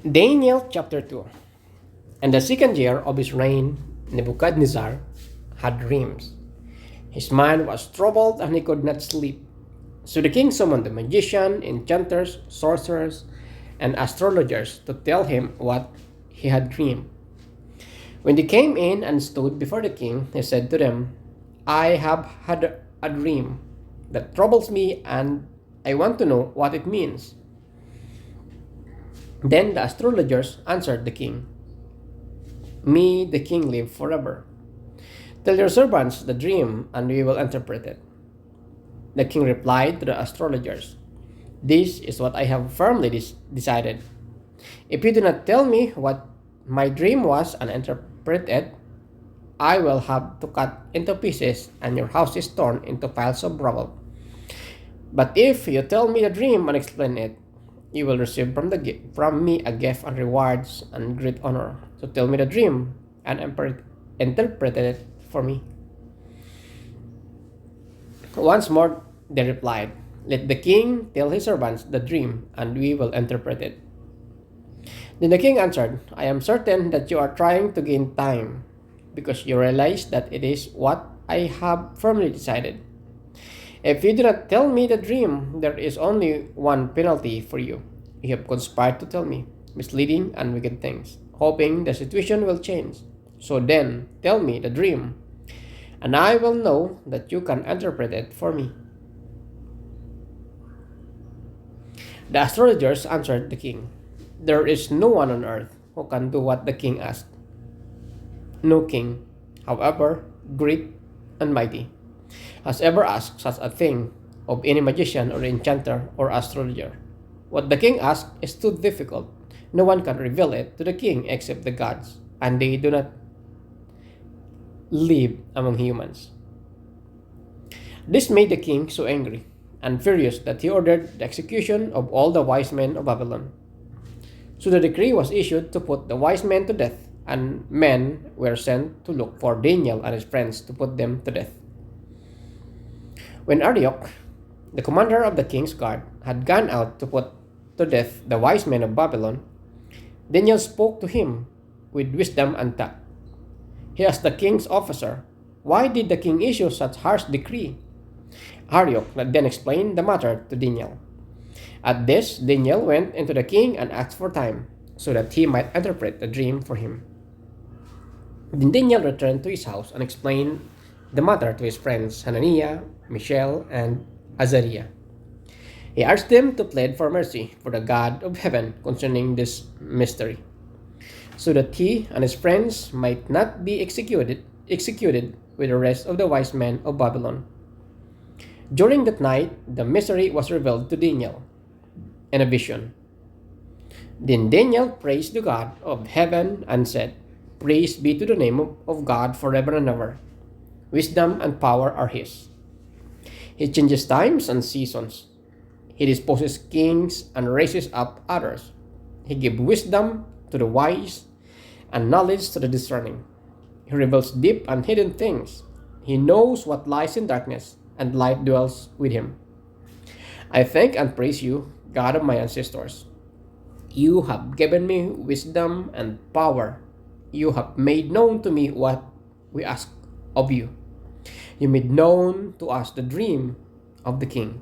Daniel chapter 2. In the second year of his reign, Nebuchadnezzar had dreams. His mind was troubled and he could not sleep. So the king summoned the magician, enchanters, sorcerers, and astrologers to tell him what he had dreamed. When they came in and stood before the king, he said to them, I have had a dream that troubles me and I want to know what it means. Then the astrologers answered the king, May the king live forever. Tell your servants the dream, and we will interpret it. The king replied to the astrologers, This is what I have firmly decided. If you do not tell me what my dream was and interpret it, I will have to cut into pieces and your house is torn into piles of rubble. But if you tell me the dream and explain it, you will receive from me a gift and rewards and great honor. So tell me the dream and interpret it for me. Once more they replied, Let the king tell his servants the dream, and we will interpret it. Then the king answered, I am certain that you are trying to gain time, because you realize that it is what I have firmly decided. If you do not tell me the dream, there is only one penalty for you. You have conspired to tell me misleading and wicked things, hoping the situation will change. So then, tell me the dream, and I will know that you can interpret it for me. The astrologers answered the king, There is no one on earth who can do what the king asked. No king, however great and mighty, has ever asked such a thing of any magician or enchanter or astrologer. What the king asked is too difficult. No one can reveal it to the king except the gods, and they do not live among humans. This made the king so angry and furious that he ordered the execution of all the wise men of Babylon. So the decree was issued to put the wise men to death, and men were sent to look for Daniel and his friends to put them to death. When Arioch, the commander of the king's guard, had gone out to put to death the wise men of Babylon, Daniel spoke to him with wisdom and tact. He asked the king's officer, Why did the king issue such harsh decree? Arioch then explained the matter to Daniel. At this, Daniel went into the king and asked for time, so that he might interpret the dream for him. Then Daniel returned to his house and explained the matter to his friends Hananiah, Mishael, and Azariah. He asked them to plead for mercy for the God of heaven concerning this mystery, so that he and his friends might not be executed with the rest of the wise men of Babylon. During that night, the mystery was revealed to Daniel in a vision. Then Daniel praised the God of heaven and said, Praise be to the name of God forever and ever. Wisdom and power are his. He changes times and seasons. He disposes kings and raises up others. He gives wisdom to the wise and knowledge to the discerning. He reveals deep and hidden things. He knows what lies in darkness, and light dwells with him. I thank and praise you, God of my ancestors. You have given me wisdom and power. You have made known to me what we ask of you. You made known to us the dream of the king.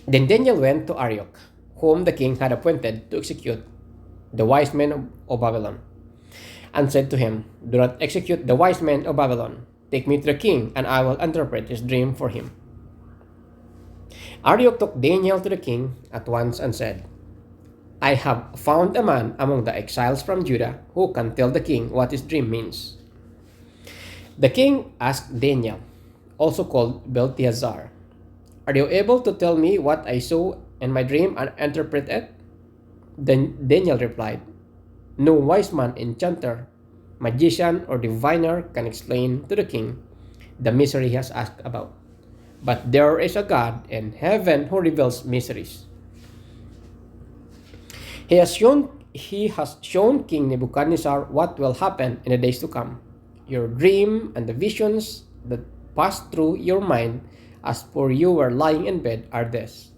Then Daniel went to Arioch, whom the king had appointed to execute the wise men of Babylon, and said to him, Do not execute the wise men of Babylon. Take me to the king, and I will interpret his dream for him. Arioch took Daniel to the king at once and said, I have found a man among the exiles from Judah who can tell the king what his dream means. The king asked Daniel, also called Belteshazzar, Are you able to tell me what I saw in my dream and interpret it? Then Daniel replied, No wise man, enchanter, magician, or diviner can explain to the king the mystery he has asked about. But there is a God in heaven who reveals mysteries. He has shown King Nebuchadnezzar what will happen in the days to come. Your dream and the visions that passed through your mind as for you were lying in bed are this.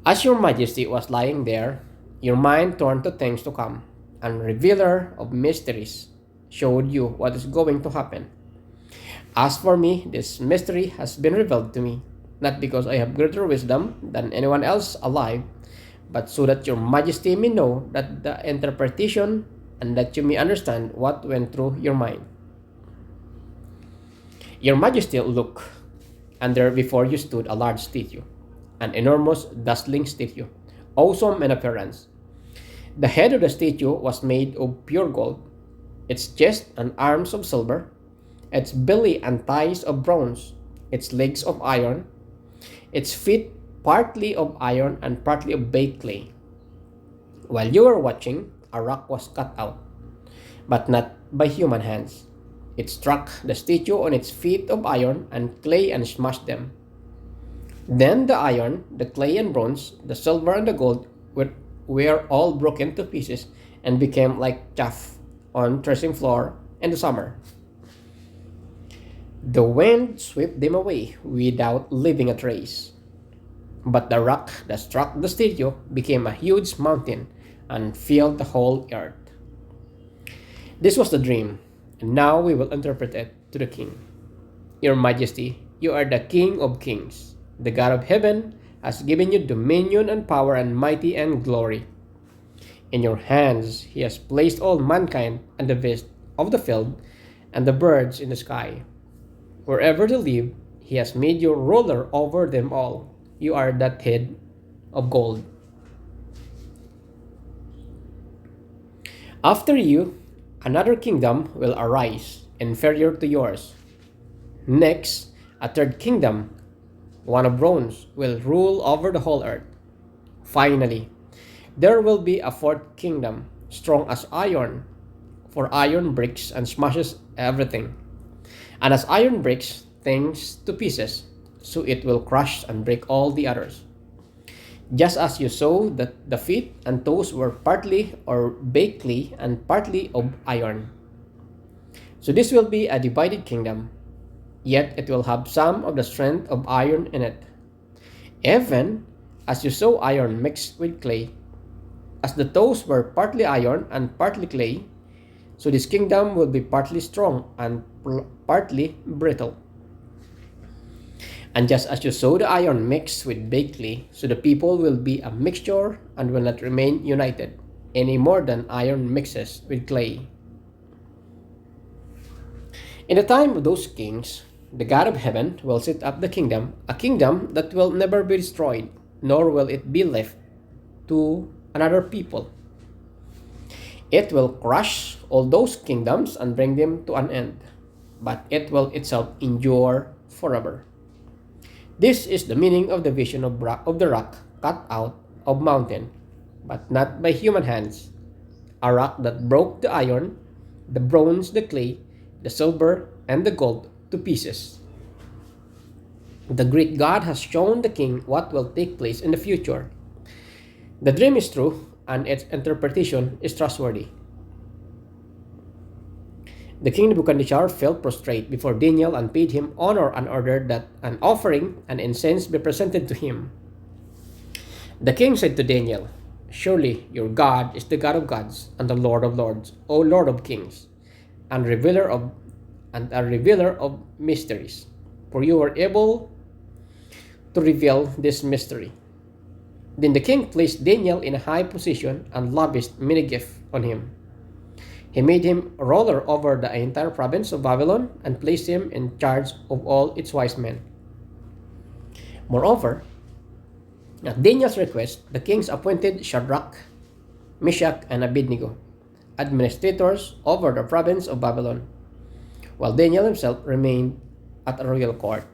As your majesty was lying there, your mind turned to things to come, and revealer of mysteries showed you what is going to happen. As for me, this mystery has been revealed to me, not because I have greater wisdom than anyone else alive, but so that your majesty may know that the interpretation and that you may understand what went through your mind. Your majesty looked, and there before you stood a large statue, an enormous, dazzling statue, awesome in appearance. The head of the statue was made of pure gold, its chest and arms of silver, its belly and thighs of bronze, its legs of iron, its feet partly of iron and partly of baked clay. While you were watching, a rock was cut out, but not by human hands. It struck the statue on its feet of iron and clay and smashed them. Then the iron, the clay and bronze, the silver and the gold were all broken to pieces and became like chaff on threshing floor in the summer. The wind swept them away without leaving a trace. But the rock that struck the statue became a huge mountain and filled the whole earth. This was the dream, and now we will interpret it to the king. Your majesty, you are the king of kings. The God of heaven has given you dominion and power and mighty and glory. In your hands he has placed all mankind and the beasts of the field and the birds in the sky. Wherever they live, he has made you ruler over them all. You are that head of gold. After you, another kingdom will arise, inferior to yours. Next, a third kingdom, one of bronze, will rule over the whole earth. Finally, there will be a fourth kingdom, strong as iron, for iron breaks and smashes everything. And as iron breaks things to pieces, so it will crush and break all the others. Just as you saw that the feet and toes were partly or baked clay and partly of iron. So this will be a divided kingdom, yet it will have some of the strength of iron in it. Even as you saw iron mixed with clay, as the toes were partly iron and partly clay, so this kingdom will be partly strong and partly brittle. And just as you saw the iron mixed with baked clay, so the people will be a mixture and will not remain united, any more than iron mixes with clay. In the time of those kings, the God of heaven will set up the kingdom, a kingdom that will never be destroyed, nor will it be left to another people. It will crush all those kingdoms and bring them to an end, but it will itself endure forever. This is the meaning of the vision of the rock cut out of mountain, but not by human hands, a rock that broke the iron, the bronze, the clay, the silver, and the gold to pieces. The great God has shown the king what will take place in the future. The dream is true, and its interpretation is trustworthy. The king Nebuchadnezzar fell prostrate before Daniel and paid him honor and ordered that an offering and incense be presented to him. The king said to Daniel, "Surely your God is the God of gods and the Lord of lords, O Lord of kings, and a revealer of mysteries. For you are able to reveal this mystery." Then the king placed Daniel in a high position and lavished many gifts on him. He made him ruler over the entire province of Babylon and placed him in charge of all its wise men. Moreover, at Daniel's request, the kings appointed Shadrach, Meshach, and Abednego, administrators over the province of Babylon, while Daniel himself remained at a royal court.